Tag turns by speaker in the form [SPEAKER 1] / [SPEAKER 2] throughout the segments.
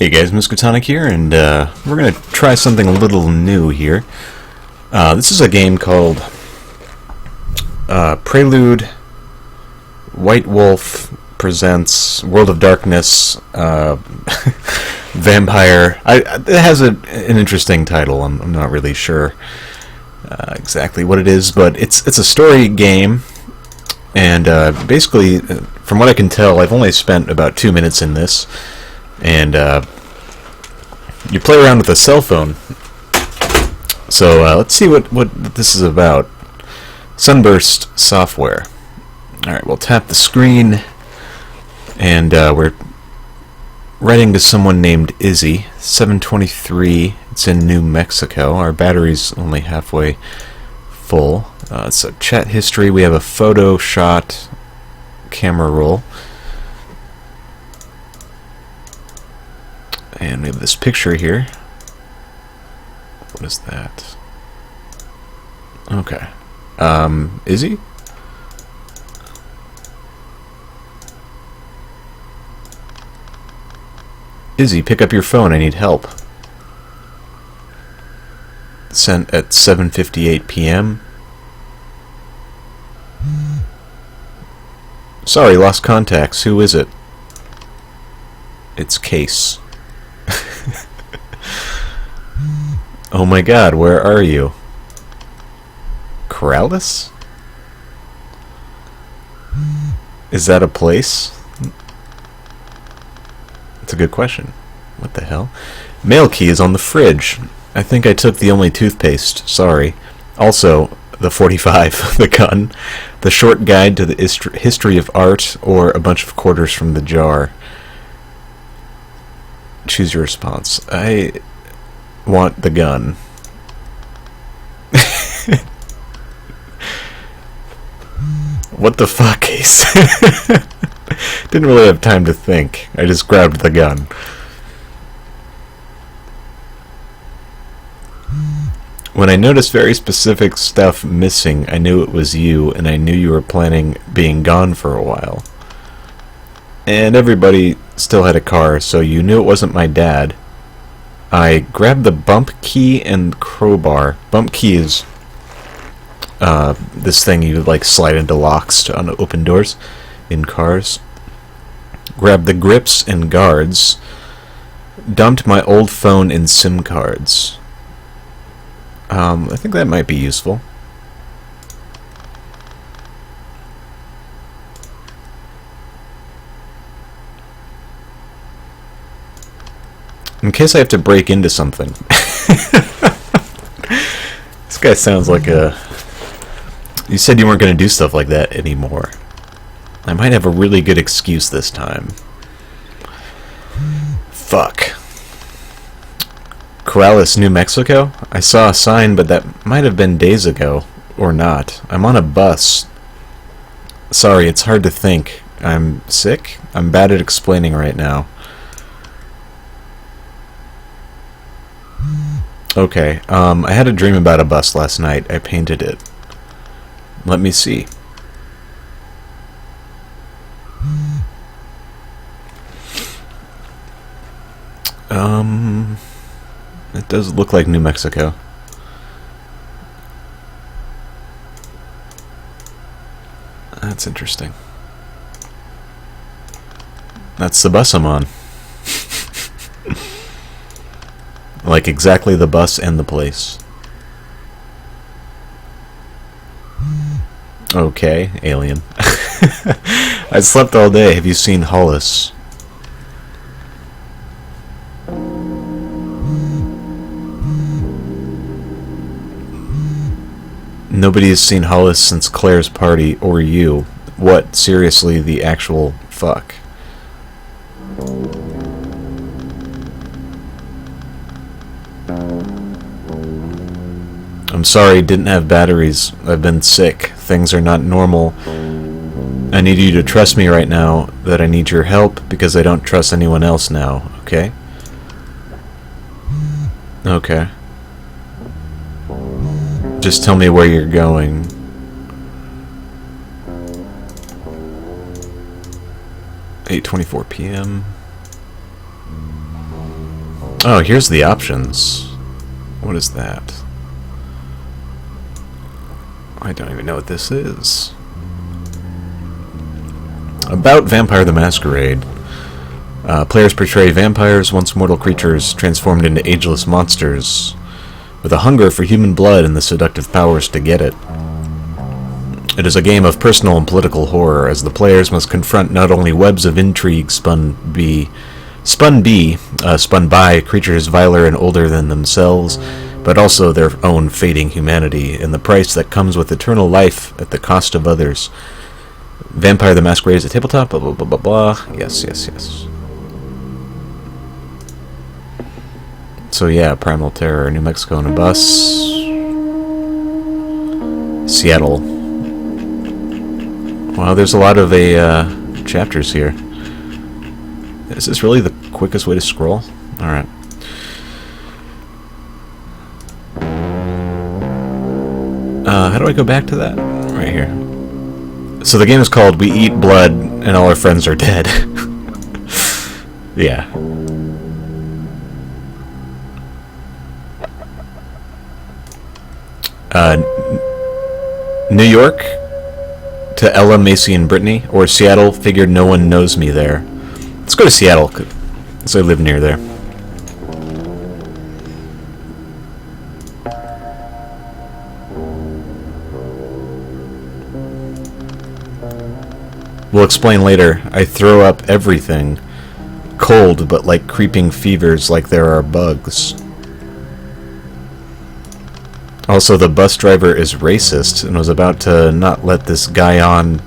[SPEAKER 1] Hey guys, Miskatonic here, and we're going to try something a little new here. This is a game called Prelude, White Wolf presents World of Darkness, Vampire. It has an interesting title. I'm not really sure exactly what it is, but it's a story game, and basically, from what I can tell, I've only spent about 2 minutes in this. And you play around with a cell phone. So let's see what this is about. Sunburst software. Alright, we'll tap the screen. And we're writing to someone named Izzy. 723. It's in New Mexico. Our battery's only halfway full. So chat history. We have a photo shot camera roll. And we have this picture here. What is that? Okay. Izzy? Izzy, pick up your phone. I need help. Sent at 7:58 p.m. Sorry, lost contacts. Who is it? It's Case. Oh my god, where are you? Corrales? Is that a place? That's a good question. What the hell? Mail key is on the fridge. I think I took the only toothpaste. Sorry. Also, the 45, the gun, the short guide to the history of art, or a bunch of quarters from the jar. Choose your response. I want the gun. What the fuck, Ace? Didn't really have time to think. I just grabbed the gun. When I noticed very specific stuff missing, I knew it was you, and I knew you were planning being gone for a while. And everybody still had a car, so you knew it wasn't my dad. I grabbed the bump key and crowbar. Bump key is this thing you like slide into locks to open doors in cars. Grabbed the grips and guards. Dumped my old phone and SIM cards. I think that might be useful. In case I have to break into something. This guy sounds like a... You said you weren't going to do stuff like that anymore. I might have a really good excuse this time. Fuck. Corrales, New Mexico? I saw a sign, but that might have been days ago. Or not. I'm on a bus. Sorry, it's hard to think. I'm sick? I'm bad at explaining right now. Okay, I had a dream about a bus last night. I painted it. Let me see. It does look like New Mexico. That's interesting. That's the bus I'm on. Like exactly the bus and the place. Okay, alien. I slept all day. Have you seen Hollis? Nobody has seen Hollis since Claire's party, or you. What? Seriously, the actual fuck? I'm sorry, didn't have batteries. I've been sick. Things are not normal. I need you to trust me right now that I need your help because I don't trust anyone else now, okay? Okay. Just tell me where you're going. 8:24 p.m. Oh, here's the options. What is that? I don't even know what this is. About Vampire the Masquerade. Players portray vampires, once mortal creatures transformed into ageless monsters, with a hunger for human blood and the seductive powers to get it. It is a game of personal and political horror, as the players must confront not only webs of intrigue spun by creatures viler and older than themselves, but also their own fading humanity, and the price that comes with eternal life at the cost of others. Vampire the Masquerade is a tabletop, blah blah blah blah blah. Yes, yes, yes. So yeah, Primal Terror, New Mexico on a bus. Seattle. Wow, there's a lot of chapters here. Is this really the quickest way to scroll? Alright. How do I go back to that? Right here. So the game is called We Eat Blood and All Our Friends Are Dead. Yeah. New York to Ella, Macy, and Brittany, or Seattle, figured no one knows me there. Let's go to Seattle, because I live near there. We'll explain later. I throw up everything. Cold, but like creeping fevers like there are bugs. Also, the bus driver is racist and was about to not let this guy on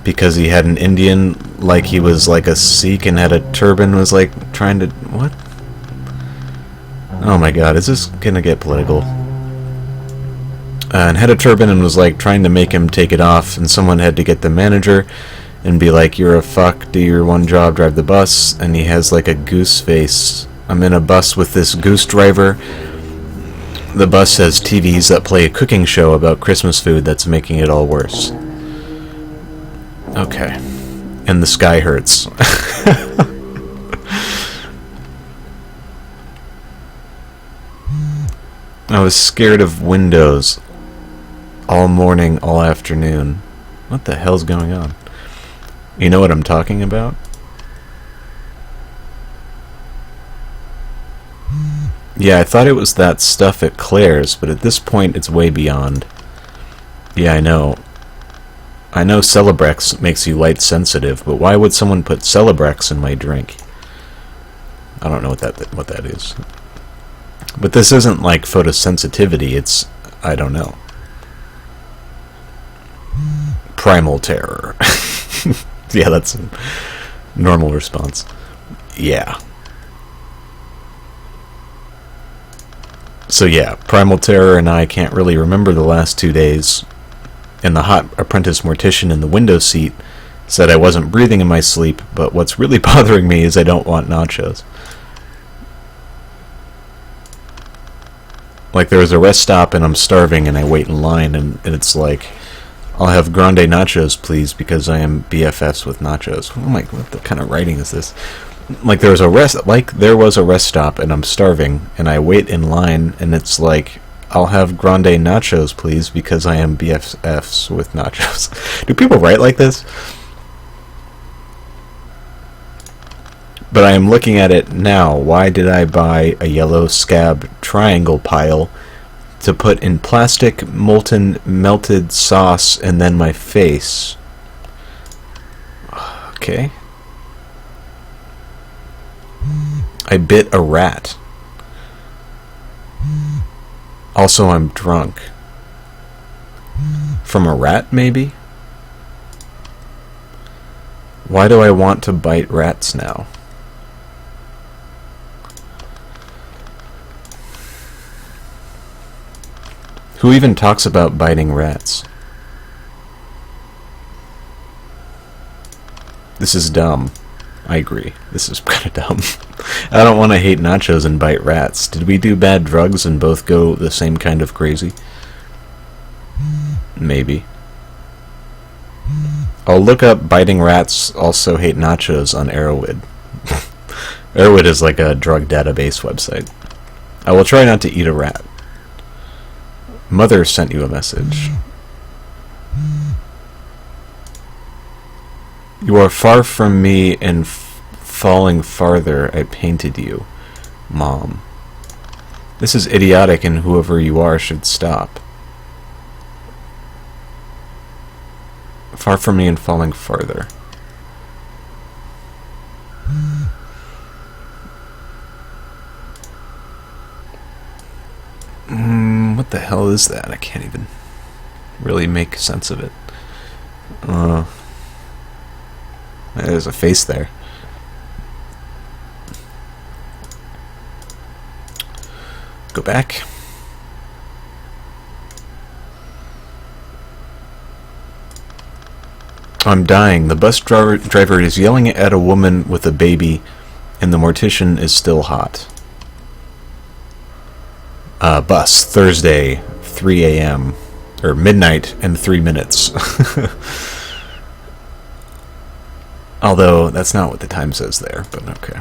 [SPEAKER 1] because he had an Indian, like he was like a Sikh and had a turban, was like trying to... What? Oh my god, is this gonna get political? And had a turban and was like trying to make him take it off, and someone had to get the manager and be like, "You're a fuck, do your one job, drive the bus." And he has like a goose face. I'm in a bus with this goose driver. The bus has TVs that play a cooking show about Christmas food that's making it all worse. Okay. And the sky hurts. I was scared of windows all morning, all afternoon. What the hell's going on? You know what I'm talking about? Yeah, I thought it was that stuff at Claire's, but at this point it's way beyond. Yeah, I know. I know Celebrex makes you light sensitive, but why would someone put Celebrex in my drink? I don't know what that is. But this isn't like photosensitivity, it's... I don't know. Primal Terror. Yeah, that's a normal response. Yeah. So yeah, Primal Terror and I can't really remember the last 2 days, and the hot apprentice mortician in the window seat said I wasn't breathing in my sleep, but what's really bothering me is I don't want nachos. Like, there was a rest stop and I'm starving and I wait in line, and it's like, "I'll have grande nachos, please, because I am BFFs with nachos." Oh my, what the kind of writing is this? Like, there was a rest stop and I'm starving and I wait in line, and it's like, "I'll have grande nachos, please, because I am BFFs with nachos." Do people write like this? But I am looking at it now. Why did I buy a yellow scab triangle pile to put in plastic molten melted sauce and then my face? Okay. I bit a rat. Also, I'm drunk. From a rat, maybe? Why do I want to bite rats now? Who even talks about biting rats? This is dumb. I agree. This is kind of dumb. I don't want to hate nachos and bite rats. Did we do bad drugs and both go the same kind of crazy? Maybe. I'll look up biting rats also hate nachos on Arrowhead. Erwid is like a drug database website. I will try not to eat a rat. Mother sent you a message. You are far from me and falling farther. I painted you. Mom. This is idiotic and whoever you are should stop. Far from me and falling farther. What the hell is that? I can't even really make sense of it. There's a face there. Go back. I'm dying. The bus driver is yelling at a woman with a baby, and the mortician is still hot. Bus, Thursday, 3 a.m. Or midnight and 3 minutes. Although, that's not what the time says there, but okay.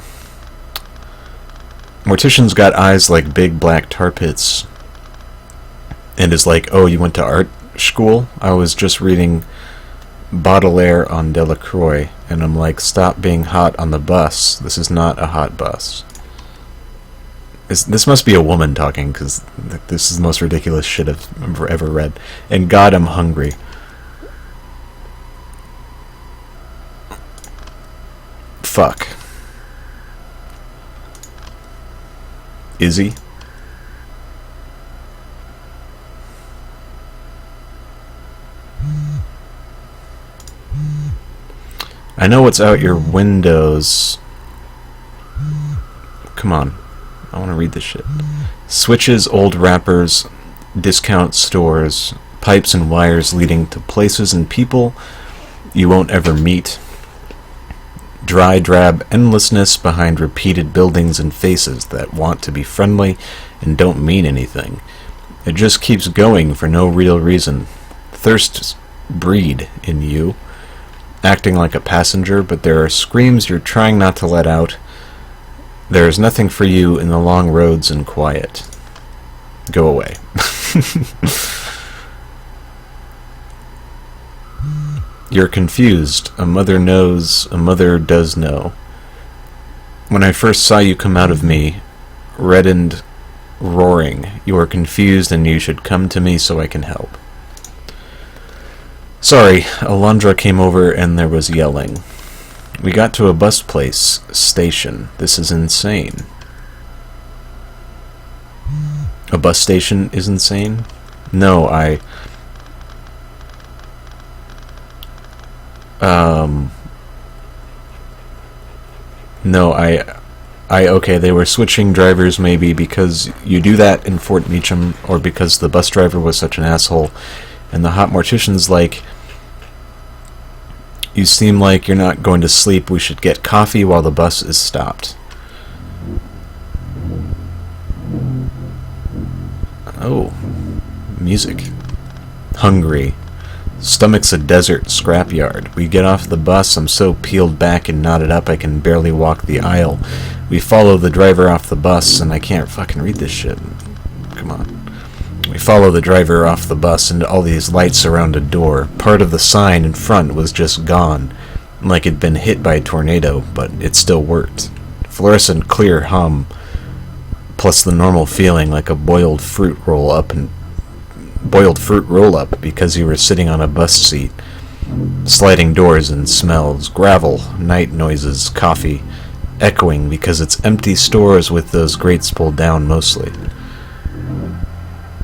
[SPEAKER 1] Mortician's got eyes like big black tar pits. And is like, oh, you went to art school? I was just reading Baudelaire on Delacroix, and I'm like, stop being hot on the bus. This is not a hot bus. This must be a woman talking, because this is the most ridiculous shit I've ever read. And God, I'm hungry. Fuck. Is he? I know what's out your windows. Come on. I want to read this shit. Switches, old wrappers, discount stores, pipes and wires leading to places and people you won't ever meet. Dry, drab endlessness behind repeated buildings and faces that want to be friendly and don't mean anything. It just keeps going for no real reason. Thirsts breed in you, acting like a passenger, but there are screams you're trying not to let out. There is nothing for you in the long roads and quiet. Go away. You're confused. A mother knows, a mother does know. When I first saw you come out of me, reddened, roaring, you are confused and you should come to me so I can help. Sorry, Alondra came over and there was yelling. We got to a bus place, station. This is insane. A bus station is insane? No, okay, they were switching drivers maybe because you do that in Fort Meacham, or because the bus driver was such an asshole, and the hot mortician's like, you seem like you're not going to sleep, we should get coffee while the bus is stopped. Oh, music. Hungry. Stomach's a desert scrapyard. We get off the bus, I'm so peeled back and knotted up I can barely walk the aisle. We follow the driver off the bus, and I can't fucking read this shit. Come on. We follow the driver off the bus into all these lights around a door. Part of the sign in front was just gone, like it'd been hit by a tornado, but it still worked. Fluorescent clear hum, plus the normal feeling like a boiled fruit roll up because you were sitting on a bus seat. Sliding doors and smells, gravel, night noises, coffee, echoing because it's empty stores with those grates pulled down mostly.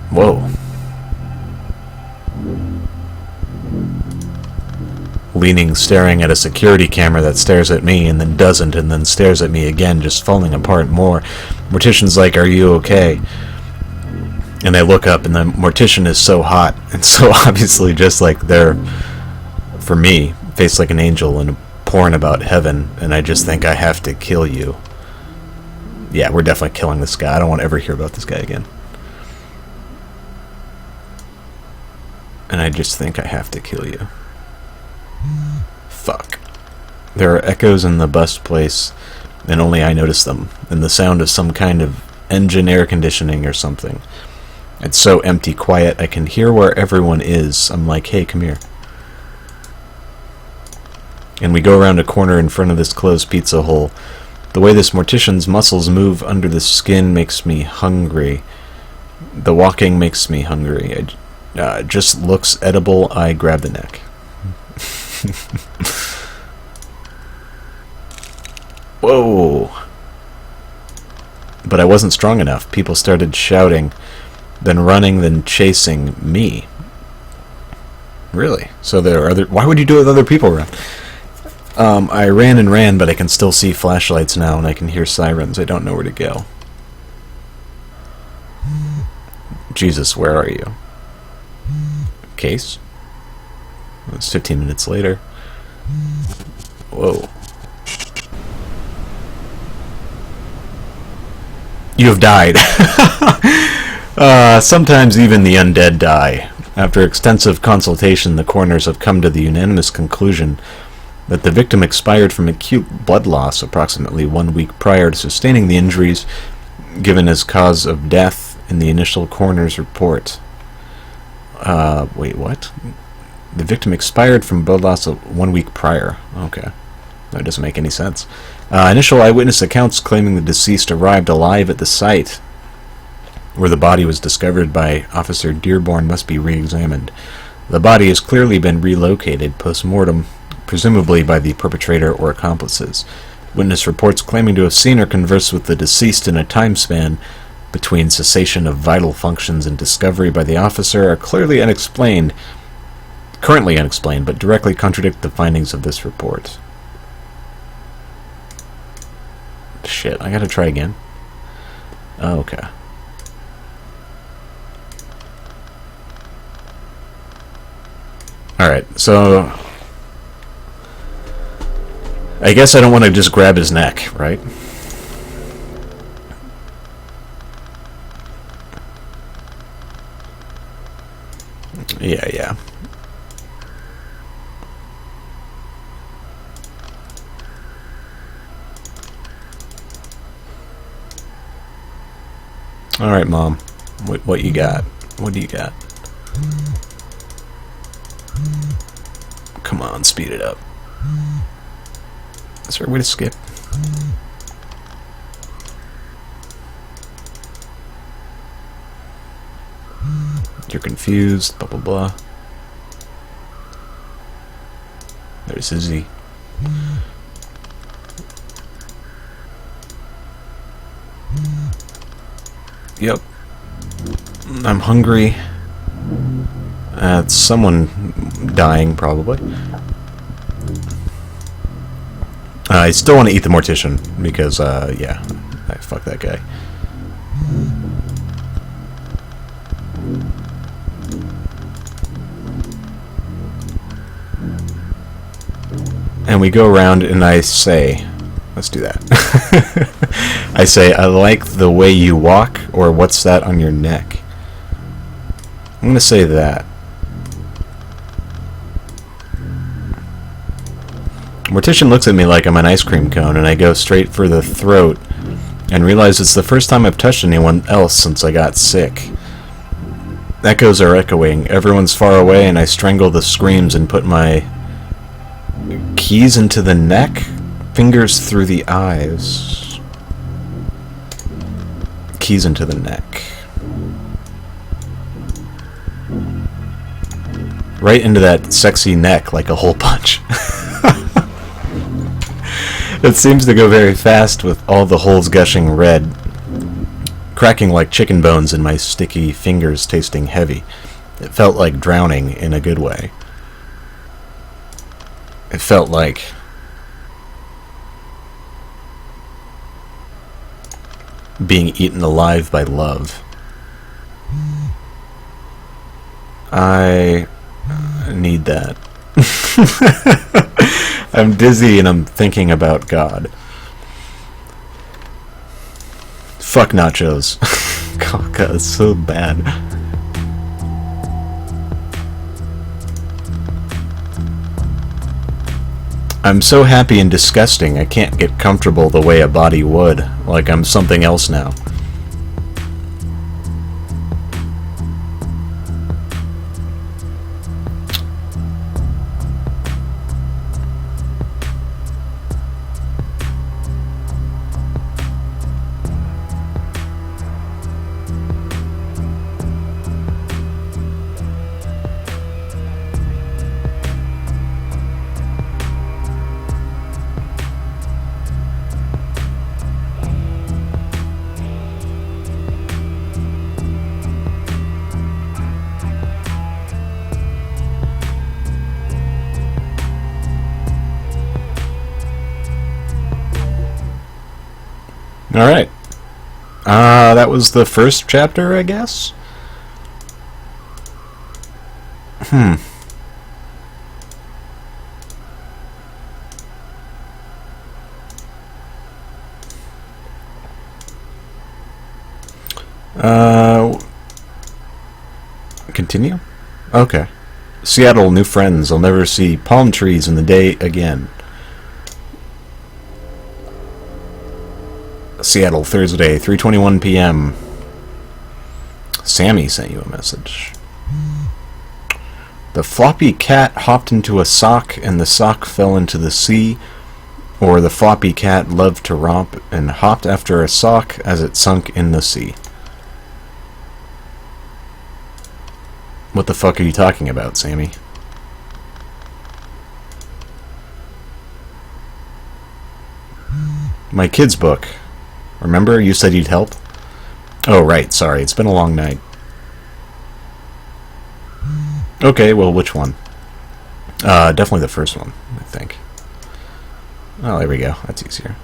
[SPEAKER 1] Whoa. Leaning, staring at a security camera that stares at me and then doesn't and then stares at me again, just falling apart more. Mortician's like, are you okay? And I look up and the mortician is so hot and so obviously just like there for me, faced like an angel and pouring about heaven, and I just think I have to kill you. Yeah, we're definitely killing this guy. I don't want to ever hear about this guy again. And I just think I have to kill you. Fuck. There are echoes in the bus place. and only I notice them, and the sound of some kind of engine air conditioning or something. It's so empty, quiet, I can hear where everyone is. I'm like, hey, come here. And we go around a corner in front of this closed pizza hole. The way this mortician's muscles move under the skin makes me hungry. The walking makes me hungry. It just looks edible. I grab the neck. Whoa. But I wasn't strong enough. People started shouting, then running, then chasing me. Really? So there are other... Why would you do it with other people around? I ran and ran, but I can still see flashlights now, and I can hear sirens. I don't know where to go. Jesus, where are you? Case? It's 15 minutes later. Whoa. You have died. Sometimes even the undead die. After extensive consultation, the coroners have come to the unanimous conclusion that the victim expired from acute blood loss approximately 1 week prior to sustaining the injuries given as cause of death in the initial coroner's report. Wait, what? The victim expired from blood loss 1 week prior. Okay. That doesn't make any sense. Initial eyewitness accounts claiming the deceased arrived alive at the site where the body was discovered by Officer Dearborn must be re-examined. The body has clearly been relocated post-mortem, presumably by the perpetrator or accomplices. Witness reports claiming to have seen or conversed with the deceased in a time span between cessation of vital functions and discovery by the officer are currently unexplained, but directly contradict the findings of this report. Shit, I gotta try again. Oh, okay. Alright, so I guess I don't want to just grab his neck, right? Yeah. Alright, Mom. What you got? What do you got? Come on, speed it up. Is there a way to skip? You're confused, blah blah blah. There's Izzy. Yep. I'm hungry. It's someone dying, probably. I still want to eat the mortician, because, yeah. Fuck that guy. And we go around and I say, let's do that. I say, I like the way you walk, or what's that on your neck? I'm gonna say that. Mortician looks at me like I'm an ice cream cone, and I go straight for the throat and realize it's the first time I've touched anyone else since I got sick. Echoes are echoing, everyone's far away, and I strangle the screams and put my keys into the neck, fingers through the eyes. Keys into the neck. Right into that sexy neck like a hole punch. It seems to go very fast with all the holes gushing red, cracking like chicken bones and my sticky fingers tasting heavy. It felt like drowning in a good way. It felt like being eaten alive by love. I need that. I'm dizzy and I'm thinking about God. Fuck nachos. God, it's so bad. I'm so happy and disgusting I can't get comfortable the way a body would, like I'm something else now. Alright. That was the first chapter, I guess? Continue? Okay. Seattle, new friends. I'll never see palm trees in the day again. Seattle, Thursday, 3:21 p.m. Sammy sent you a message. The floppy cat hopped into a sock and the sock fell into the sea, or the floppy cat loved to romp and hopped after a sock as it sunk in the sea. What the fuck are you talking about, Sammy? My kid's book. Remember, you said you'd help? Oh, right, sorry, it's been a long night. Okay, well, which one? Definitely the first one, I think. Oh, there we go, that's easier.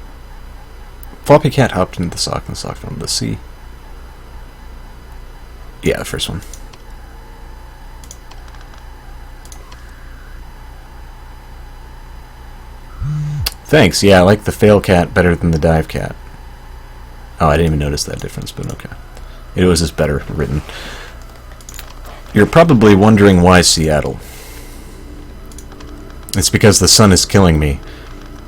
[SPEAKER 1] Floppy cat hopped into the sock and the sock fell into the sea. Yeah, the first one. Thanks, yeah, I like the fail cat better than the dive cat. Oh, I didn't even notice that difference, but okay. It was just better written. You're probably wondering why Seattle. It's because the sun is killing me.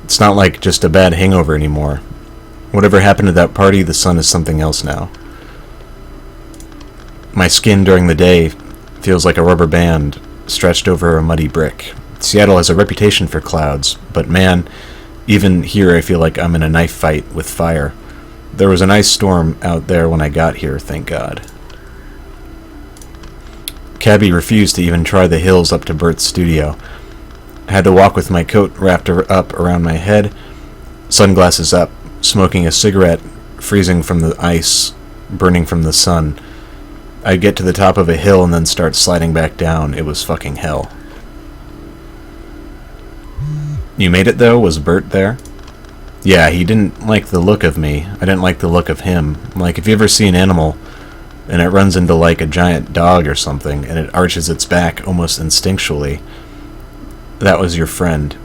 [SPEAKER 1] It's not like just a bad hangover anymore. Whatever happened at that party, the sun is something else now. My skin during the day feels like a rubber band stretched over a muddy brick. Seattle has a reputation for clouds, but man, even here I feel like I'm in a knife fight with fire. There was an ice storm out there when I got here, thank God. Cabby refused to even try the hills up to Bert's studio. I had to walk with my coat wrapped up around my head, sunglasses up, smoking a cigarette, freezing from the ice, burning from the sun. I'd get to the top of a hill and then start sliding back down. It was fucking hell. You made it, though? Was Bert there? Yeah, he didn't like the look of me. I didn't like the look of him. Like, if you ever see an animal, and it runs into, like, a giant dog or something, and it arches its back almost instinctually, that was your friend.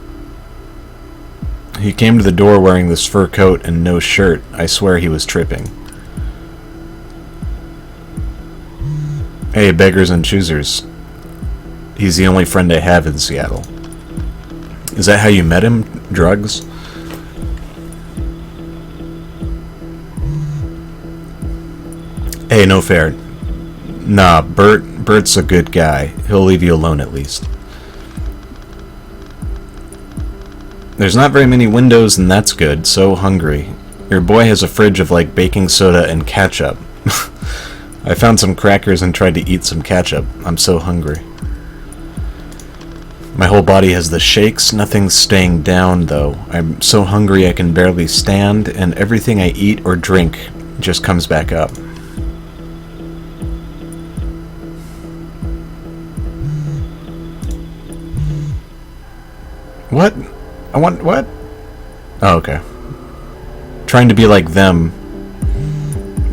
[SPEAKER 1] He came to the door wearing this fur coat and no shirt. I swear he was tripping. Hey, beggars and choosers. He's the only friend I have in Seattle. Is that how you met him? Drugs? Hey, no fair. Nah, Bert's a good guy. He'll leave you alone at least. There's not very many windows and that's good. So hungry. Your boy has a fridge of like baking soda and ketchup. I found some crackers and tried to eat some ketchup. I'm so hungry. My whole body has the shakes, nothing's staying down though. I'm so hungry I can barely stand, and everything I eat or drink just comes back up. What? I want what? Oh, okay. Trying to be like them,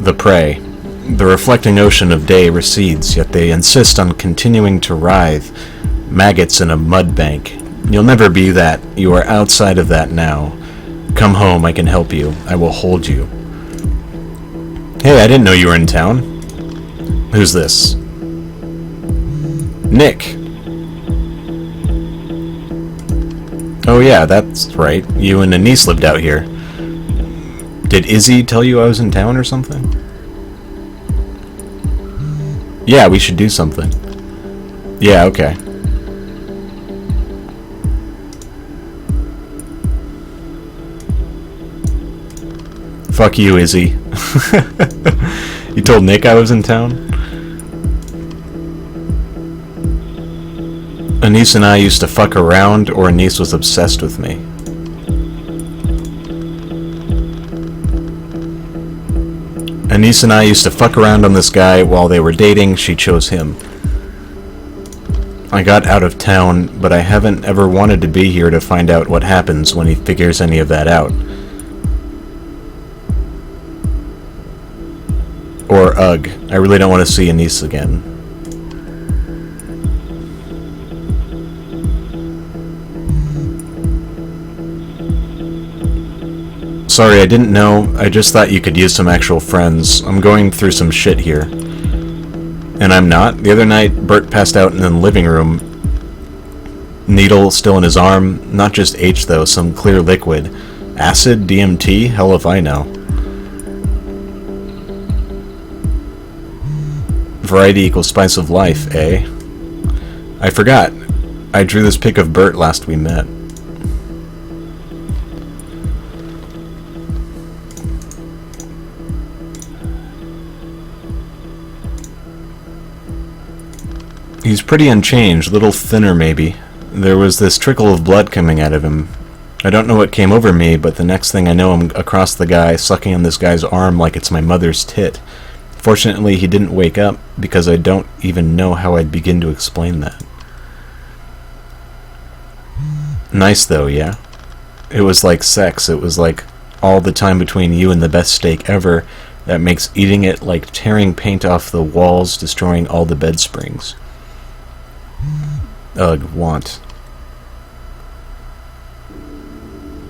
[SPEAKER 1] the prey. The reflecting ocean of day recedes, yet they insist on continuing to writhe. Maggots in a mud bank. You'll never be that. You are outside of that now. Come home, I can help you. I will hold you. Hey, I didn't know you were in town. Who's this? Nick. Oh yeah, that's right. You and Anise lived out here. Did Izzy tell you I was in town or something? Yeah, we should do something. Yeah, okay. Fuck you, Izzy. You told Nick I was in town? Anise and I used to fuck around, or Anise was obsessed with me. Anise and I used to fuck around on this guy while they were dating. She chose him. I got out of town, but I haven't ever wanted to be here to find out what happens when he figures any of that out. Or ugh, I really don't want to see Anise again. Sorry, I didn't know. I just thought you could use some actual friends. I'm going through some shit here. And I'm not. The other night, Bert passed out in the living room. Needle still in his arm. Not just H though, some clear liquid. Acid? DMT? Hell if I know. Variety equals spice of life, eh? I forgot. I drew this pic of Bert last we met. He's pretty unchanged, little thinner maybe. There was this trickle of blood coming out of him. I don't know what came over me, but the next thing I know I'm across the guy, sucking on this guy's arm like it's my mother's tit. Fortunately, he didn't wake up, because I don't even know how I'd begin to explain that. Nice though, yeah? It was like sex. It was like all the time between you and the best steak ever that makes eating it like tearing paint off the walls, destroying all the bed springs. Ugh, want.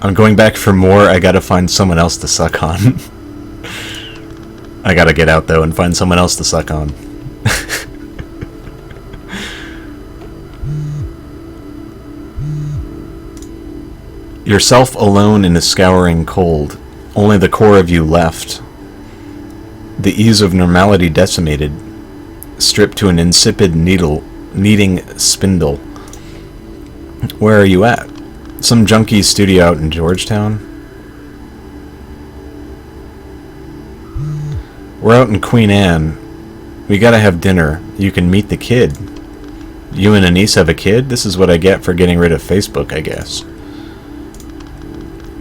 [SPEAKER 1] I'm going back for more. I gotta find someone else to suck on. I gotta get out though and find someone else to suck on. Yourself alone in a scouring cold. Only the core of you left. The ease of normality decimated. Stripped to an insipid kneading spindle. Where are you at? Some junkie studio out in Georgetown? We're out in Queen Anne. We gotta have dinner. You can meet the kid. You and Anise have a kid? This is what I get for getting rid of Facebook, I guess.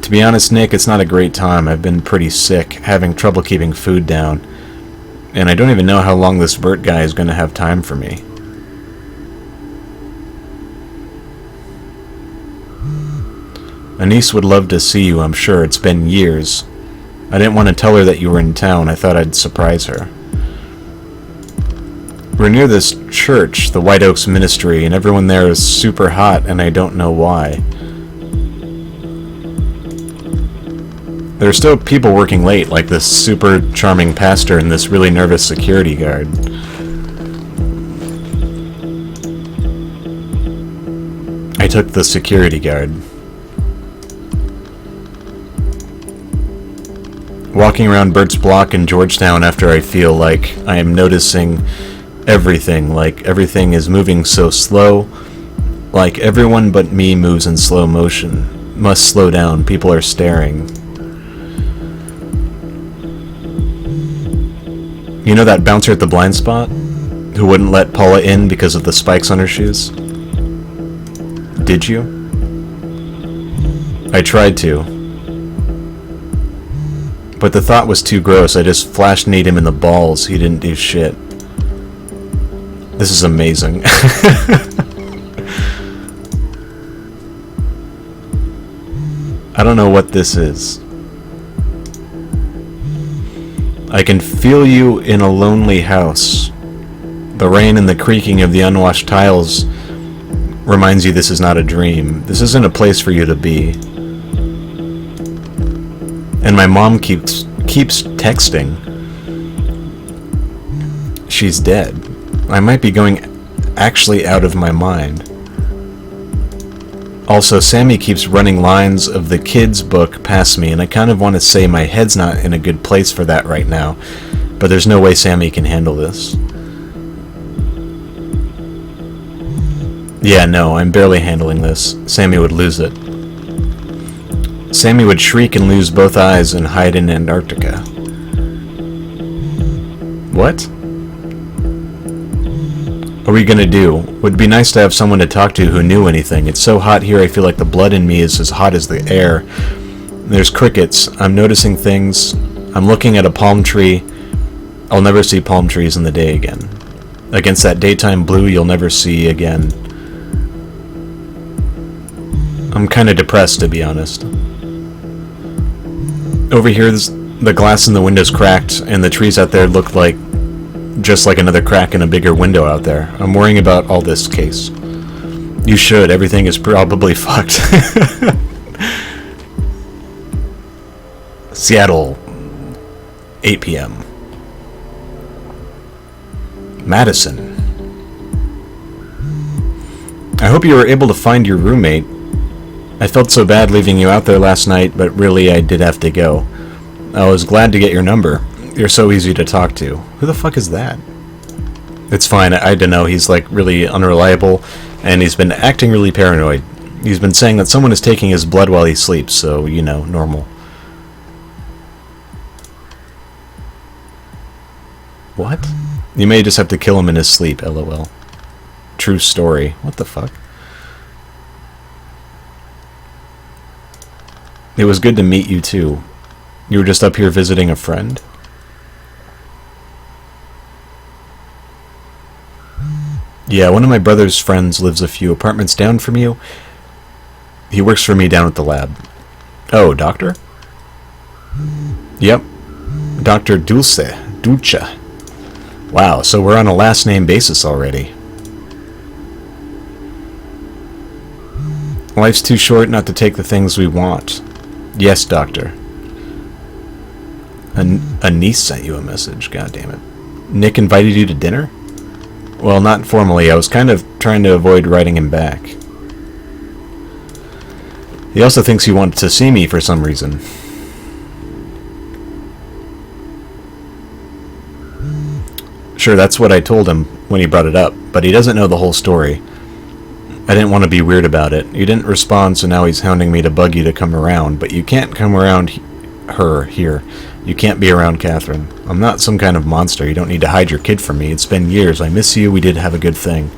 [SPEAKER 1] To be honest, Nick, it's not a great time. I've been pretty sick, having trouble keeping food down. And I don't even know how long this Bert guy is gonna have time for me. Anise would love to see you, I'm sure. It's been years. I didn't want to tell her that you were in town. I thought I'd surprise her. We're near this church, the White Oaks Ministry, and everyone there is super hot, and I don't know why. There are still people working late, like this super charming pastor and this really nervous security guard. I took the security guard. Walking around Bert's block in Georgetown after I feel like I am noticing everything, like everything is moving so slow, like everyone but me moves in slow motion. Must slow down, people are staring. You know that bouncer at the blind spot? Who wouldn't let Paula in because of the spikes on her shoes? Did you? I tried to. But the thought was too gross. I just flash-kneed him in the balls. He didn't do shit. This is amazing. I don't know what this is. I can feel you in a lonely house. The rain and the creaking of the unwashed tiles reminds you this is not a dream. This isn't a place for you to be. And my mom keeps texting. She's dead. I might be going actually out of my mind. Also, Sammy keeps running lines of the kids' book past me, and I kind of want to say my head's not in a good place for that right now, but there's no way Sammy can handle this. Yeah, no, I'm barely handling this. Sammy would lose it. Sammy would shriek and lose both eyes and hide in Antarctica. What? What are we gonna do? Would be nice to have someone to talk to who knew anything. It's so hot here, I feel like the blood in me is as hot as the air. There's crickets. I'm noticing things. I'm looking at a palm tree. I'll never see palm trees in the day again. Against that daytime blue you'll never see again. I'm kinda depressed, to be honest. Over here, the glass in the window's cracked, and the trees out there look like just like another crack in a bigger window out there. I'm worrying about all this, Case. You should. Everything is probably fucked. Seattle, 8 p.m. Madison. I hope you were able to find your roommate. I felt so bad leaving you out there last night, but really I did have to go. I was glad to get your number. You're so easy to talk to. Who the fuck is that? It's fine, I don't know, he's like really unreliable, and he's been acting really paranoid. He's been saying that someone is taking his blood while he sleeps, so, you know, normal. What? You may just have to kill him in his sleep, lol. True story. What the fuck? It was good to meet you too. You were just up here visiting a friend? Yeah, one of my brother's friends lives a few apartments down from you. He works for me down at the lab. Oh, doctor? Yep. Dr. Dulce. Wow, so we're on a last name basis already. Life's too short not to take the things we want. Yes, doctor. A niece sent you a message, god damn it. Nick invited you to dinner? Well, not formally. I was kind of trying to avoid writing him back. He also thinks he wanted to see me for some reason. Sure, that's what I told him when he brought it up, but he doesn't know the whole story. I didn't want to be weird about it. You didn't respond, so now he's hounding me to bug you to come around, but you can't come around her here. You can't be around Catherine. I'm not some kind of monster. You don't need to hide your kid from me. It's been years. I miss you. We did have a good thing.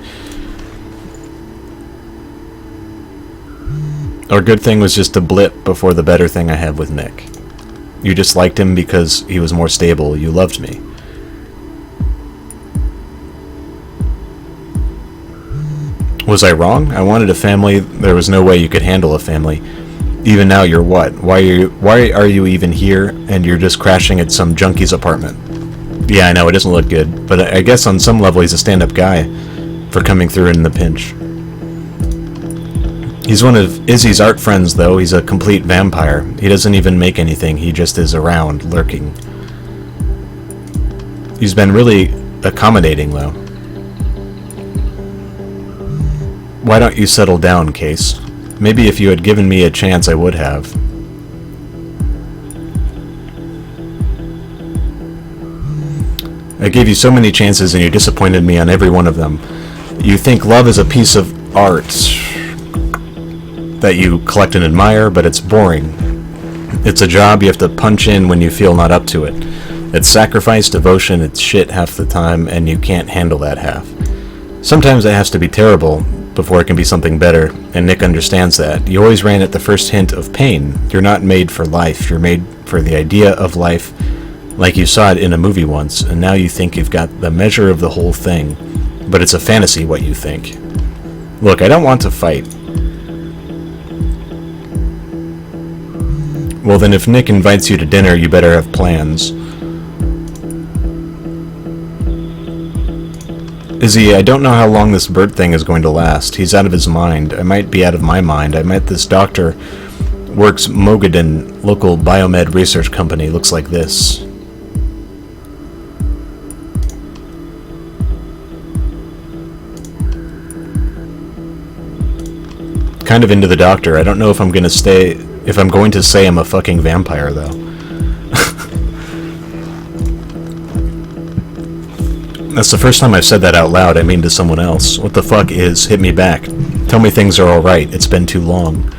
[SPEAKER 1] Our good thing was just a blip before the better thing I had with Nick. You just liked him because he was more stable. You loved me. Was I wrong? I wanted a family. There was no way you could handle a family. Even now, you're what? Why are you even here? And you're just crashing at some junkie's apartment. Yeah, I know, it doesn't look good, but I guess on some level he's a stand-up guy for coming through in the pinch. He's one of Izzy's art friends, though. He's a complete vampire. He doesn't even make anything. He just is around, lurking. He's been really accommodating, though. Why don't you settle down, Case? Maybe if you had given me a chance, I would have. I gave you so many chances and you disappointed me on every one of them. You think love is a piece of art that you collect and admire, but it's boring. It's a job you have to punch in when you feel not up to it. It's sacrifice, devotion, it's shit half the time, and you can't handle that half. Sometimes it has to be terrible before it can be something better, and Nick understands that. You always ran at the first hint of pain. You're not made for life. You're made for the idea of life, like you saw it in a movie once, and now you think you've got the measure of the whole thing. But it's a fantasy what you think. Look, I don't want to fight. Well then, if Nick invites you to dinner, you better have plans. Izzy, I don't know how long this Bert thing is going to last. He's out of his mind. I might be out of my mind. I met this doctor. Works Mogadon, local biomed research company. Looks like this. kind of into the Doctor. I don't know if I'm going to say I'm a fucking vampire, though. That's the first time I've said that out loud. I mean to someone else. What the fuck is hit me back? Tell me things are alright. It's been too long.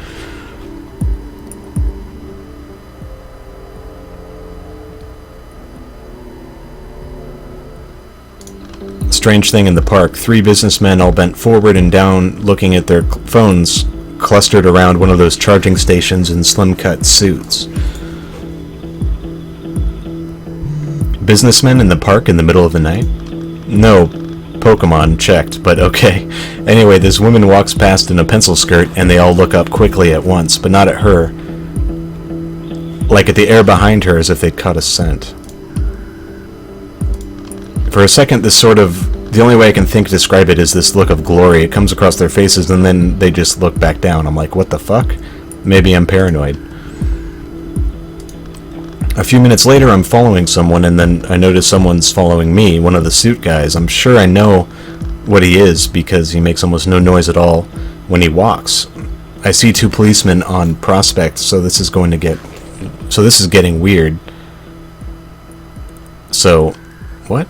[SPEAKER 1] Strange thing in the park. 3 businessmen all bent forward and down, looking at their phones, clustered around one of those charging stations in slim-cut suits. Businessmen in the park in the middle of the night? No, Pokemon checked, but okay. Anyway, this woman walks past in a pencil skirt, and they all look up quickly at once, but not at her. Like at the air behind her, as if they'd caught a scent. For a second, the only way I can think to describe it is this look of glory. It comes across their faces, and then they just look back down. I'm like, what the fuck? Maybe I'm paranoid. A few minutes later, I'm following someone, and then I notice someone's following me, one of the suit guys. I'm sure I know what he is, because he makes almost no noise at all when he walks. I see 2 policemen on Prospect, so this is getting weird. So, what?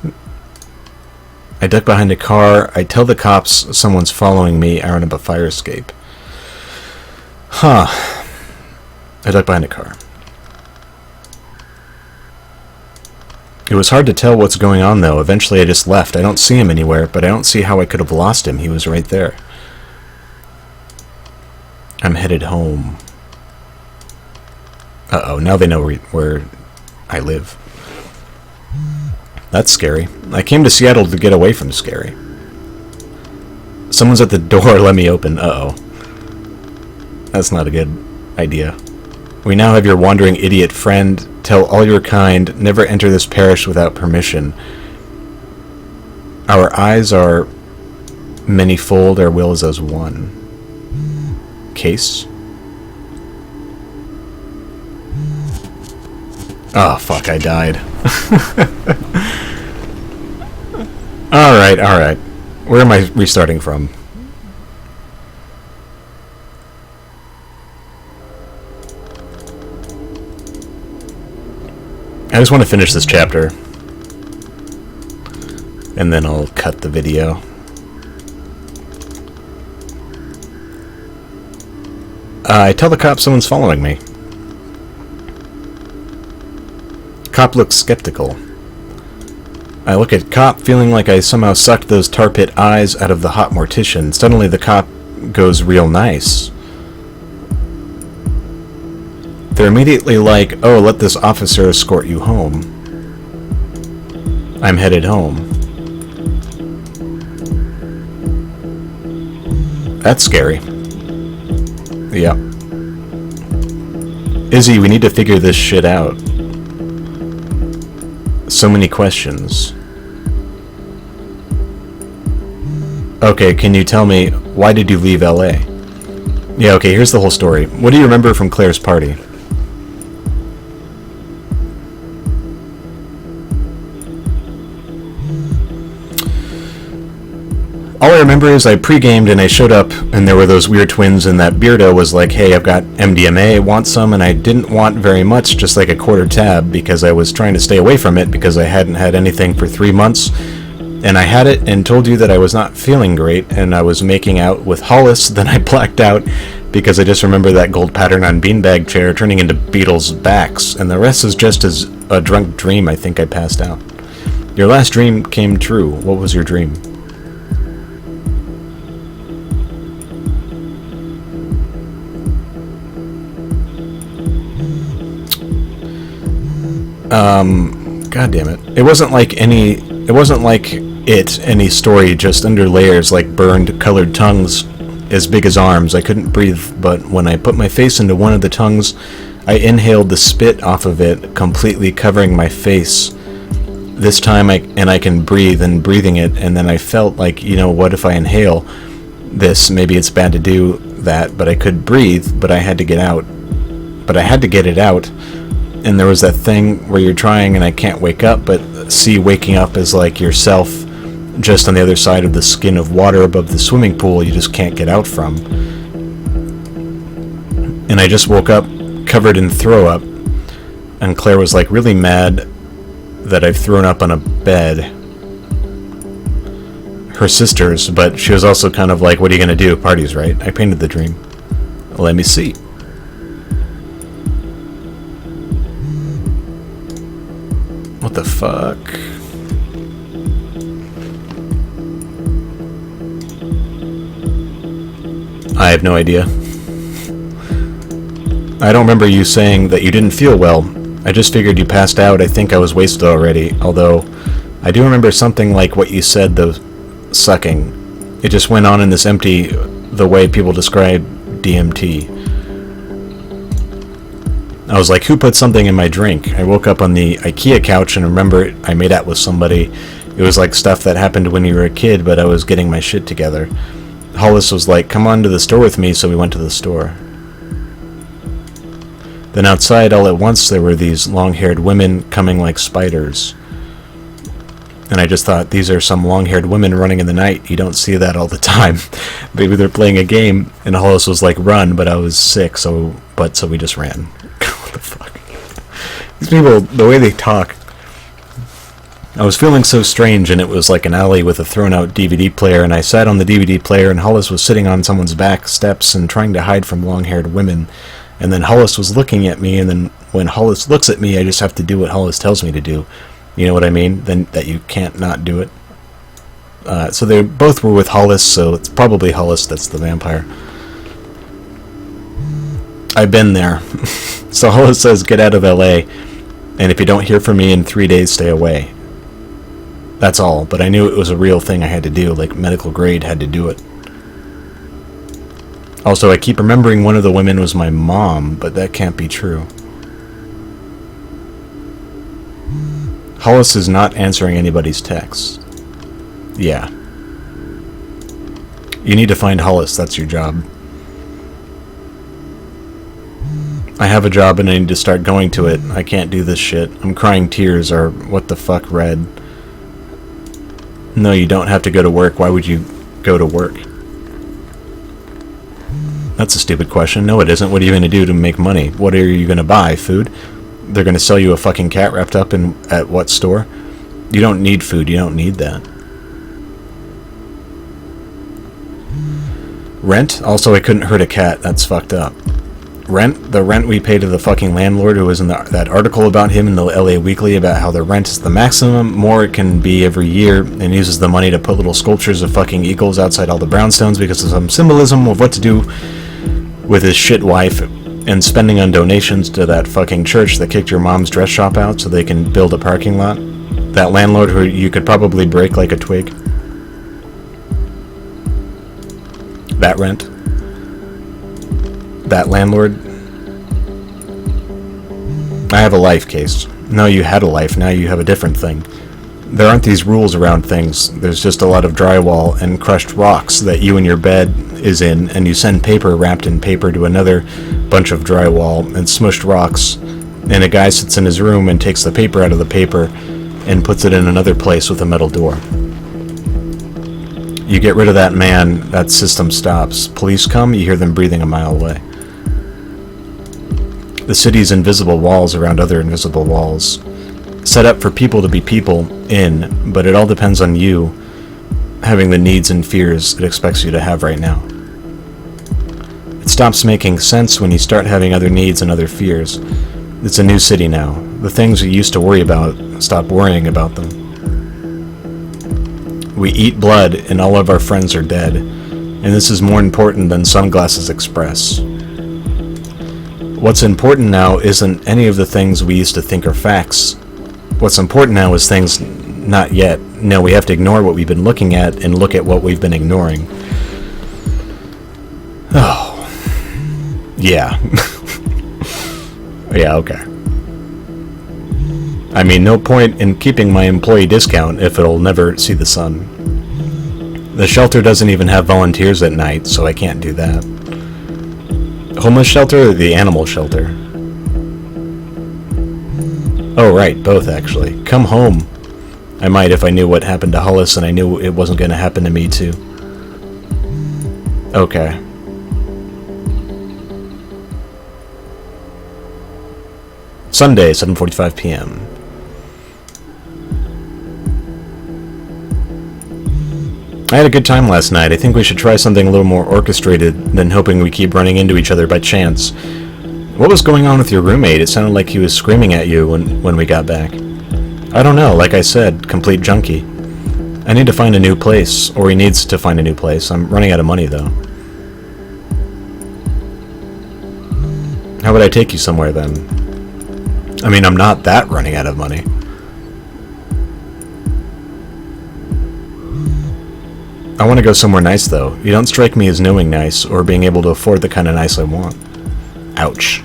[SPEAKER 1] I duck behind a car. I tell the cops someone's following me out of a fire escape. Huh. I duck behind a car. It was hard to tell what's going on, though. Eventually I just left. I don't see him anywhere, but I don't see how I could have lost him. He was right there. I'm headed home. Uh-oh, now they know where I live. That's scary. I came to Seattle to get away from scary. Someone's at the door. Let me open. Uh-oh. That's not a good idea. We now have your wandering idiot friend. Tell all your kind, never enter this parish without permission. Our eyes are many-fold, our will is as one. Case? Oh, fuck, I died. Alright. Where am I restarting from? I just want to finish this chapter. And then I'll cut the video. I tell the cop someone's following me. Cop looks skeptical. I look at cop, feeling like I somehow sucked those tar pit eyes out of the hot mortician. Suddenly the cop goes real nice. They're immediately like, oh, let this officer escort you home. I'm headed home. That's scary. Yep. Izzy, we need to figure this shit out. So many questions. Okay, can you tell me, why did you leave LA? Yeah, okay, here's the whole story. What do you remember from Claire's party? All I remember is I pre-gamed and I showed up and there were those weird twins and that Beardo was like, hey, I've got MDMA, want some? And I didn't want very much, just like a quarter tab, because I was trying to stay away from it because I hadn't had anything for 3 months. And I had it and told you that I was not feeling great and I was making out with Hollis. Then I blacked out because I just remember that gold pattern on beanbag chair turning into Beatles' backs. And the rest is just as a drunk dream. I think I passed out. Your last dream came true. What was your dream? God damn it. It wasn't like any story just under layers like burned colored tongues as big as arms. I couldn't breathe, but when I put my face into one of the tongues, I inhaled the spit off of it, completely covering my face. This time I can breathe, and breathing it, and then I felt like, you know, what if I inhale this? Maybe it's bad to do that, but I could breathe, but I had to get out. But I had to get it out. And there was that thing where you're trying and I can't wake up, but see waking up as like yourself just on the other side of the skin of water above the swimming pool you just can't get out from. And I just woke up covered in throw up, and Claire was like really mad that I've thrown up on a bed. Her sister's, but she was also kind of like, what are you gonna do? Parties, right? I painted the dream. Let me see. What the fuck? I have no idea. I don't remember you saying that you didn't feel well. I just figured you passed out. I think I was wasted already, although I do remember something like what you said, though, sucking. It just went on in this empty, the way people describe DMT. I was like, who put something in my drink? I woke up on the IKEA couch and remember I made out with somebody. It was like stuff that happened when you were a kid, but I was getting my shit together. Hollis was like, come on to the store with me, so we went to the store. Then outside, all at once, there were these long-haired women coming like spiders. And I just thought, these are some long-haired women running in the night. You don't see that all the time. Maybe they're playing a game, and Hollis was like, run, but I was sick, so we just ran. What the fuck? These people, the way they talk. I was feeling so strange, and it was like an alley with a thrown-out DVD player, and I sat on the DVD player, and Hollis was sitting on someone's back steps and trying to hide from long-haired women. And then Hollis was looking at me, and then when Hollis looks at me, I just have to do what Hollis tells me to do. You know what I mean? Then that you can't not do it. So they both were with Hollis, so it's probably Hollis that's the vampire. I've been there. So Hollis says, get out of LA, and if you don't hear from me in 3 days, stay away. That's all, but I knew it was a real thing I had to do, like medical grade had to do it. Also, I keep remembering one of the women was my mom, but that can't be true. Hollis is not answering anybody's texts. Yeah. You need to find Hollis, that's your job. I have a job and I need to start going to it. I can't do this shit. I'm crying tears, or what the fuck, Red? No, you don't have to go to work. Why would you go to work? That's a stupid question. No, it isn't. What are you going to do to make money? What are you going to buy? Food? They're going to sell you a fucking cat wrapped up in at what store? You don't need food. You don't need that. Rent? Also, I couldn't hurt a cat. That's fucked up. Rent? The rent we pay to the fucking landlord who was in that article about him in the LA Weekly about how the rent is the maximum, more it can be every year, and uses the money to put little sculptures of fucking eagles outside all the brownstones because of some symbolism of what to do with his shit wife, and spending on donations to that fucking church that kicked your mom's dress shop out so they can build a parking lot. That landlord who you could probably break like a twig. That rent. That landlord. I have a life, Case. No, you had a life, now you have a different thing. There aren't these rules around things. There's just a lot of drywall and crushed rocks that you and your bed is in, and you send paper wrapped in paper to another bunch of drywall and smushed rocks, and a guy sits in his room and takes the paper out of the paper and puts it in another place with a metal door. You get rid of that man, that system stops. Police come, you hear them breathing a mile away. The city's invisible walls around other invisible walls. Set up for people to be people in, but it all depends on you having the needs and fears it expects you to have right now. It stops making sense when you start having other needs and other fears. It's a new city now. The things we used to worry about, stop worrying about them. We eat blood and all of our friends are dead, and this is more important than Sunglasses Express. What's important now isn't any of the things we used to think are facts. What's important now is things not yet. No, we have to ignore what we've been looking at and look at what we've been ignoring. Oh. Yeah. Yeah, okay. I mean, no point in keeping my employee discount if it'll never see the sun. The shelter doesn't even have volunteers at night, so I can't do that. Homeless shelter or the animal shelter? Oh, right, both actually. Come home. I might if I knew what happened to Hollis and I knew it wasn't going to happen to me too. Okay. Sunday, 7:45 p.m. I had a good time last night. I think we should try something a little more orchestrated than hoping we keep running into each other by chance. What was going on with your roommate? It sounded like he was screaming at you when we got back. I don't know, like I said, complete junkie. I need to find a new place, or he needs to find a new place. I'm running out of money, though. How would I take you somewhere, then? I mean, I'm not that running out of money. I want to go somewhere nice, though. You don't strike me as knowing nice, or being able to afford the kind of nice I want. Ouch.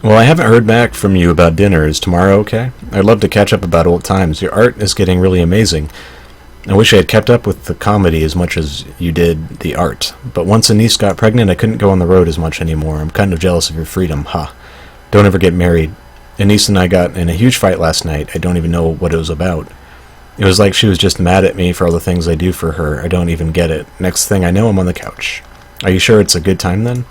[SPEAKER 1] Well, I haven't heard back from you about dinner. Is tomorrow okay? I'd love to catch up about old times. Your art is getting really amazing. I wish I had kept up with the comedy as much as you did the art. But once a niece got pregnant, I couldn't go on the road as much anymore. I'm kind of jealous of your freedom. Ha. Don't ever get married. A niece and I got in a huge fight last night. I don't even know what it was about. It was like she was just mad at me for all the things I do for her. I don't even get it. Next thing I know, I'm on the couch. Are you sure it's a good time then?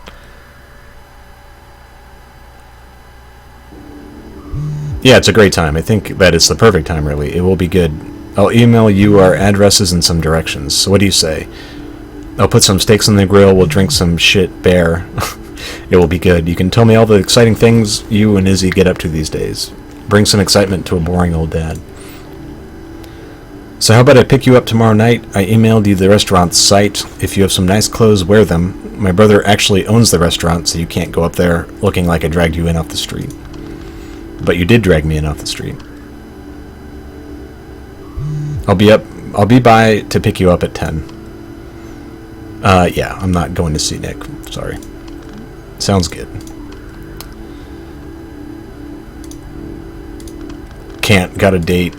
[SPEAKER 1] Yeah, it's a great time. I think that it's the perfect time, really. It will be good. I'll email you our addresses and some directions. So what do you say? I'll put some steaks on the grill. We'll drink some shit beer. It will be good. You can tell me all the exciting things you and Izzy get up to these days. Bring some excitement to a boring old dad. So how about I pick you up tomorrow night? I emailed you the restaurant's site. If you have some nice clothes, wear them. My brother actually owns the restaurant, so you can't go up there looking like I dragged you in off the street. But you did drag me in off the street. I'll be by to pick you up at 10. Yeah, I'm not going to see Nick. Sorry. Sounds good. Can't. Got a date.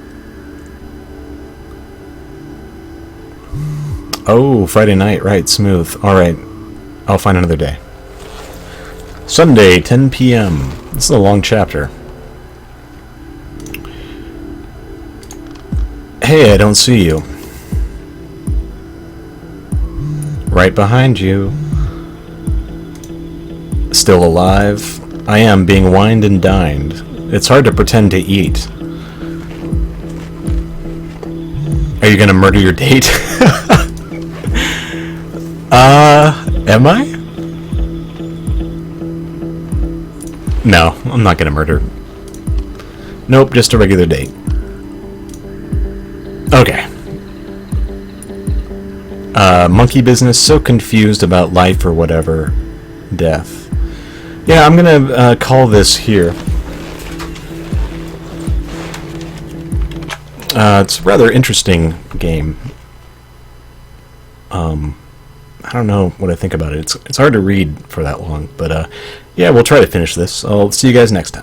[SPEAKER 1] Oh, Friday night. Right, smooth. Alright. I'll find another day. Sunday, 10 p.m. This is a long chapter. Hey, I don't see you. Right behind you. Still alive. I am being wined and dined. It's hard to pretend to eat. Are you gonna murder your date? Am I? No, I'm not gonna murder. Nope, just a regular date. Okay. Monkey business, so confused about life or whatever. Death. Yeah, I'm gonna call this here. It's a rather interesting game. I don't know what I think about it. It's hard to read for that long, but yeah, we'll try to finish this. I'll see you guys next time.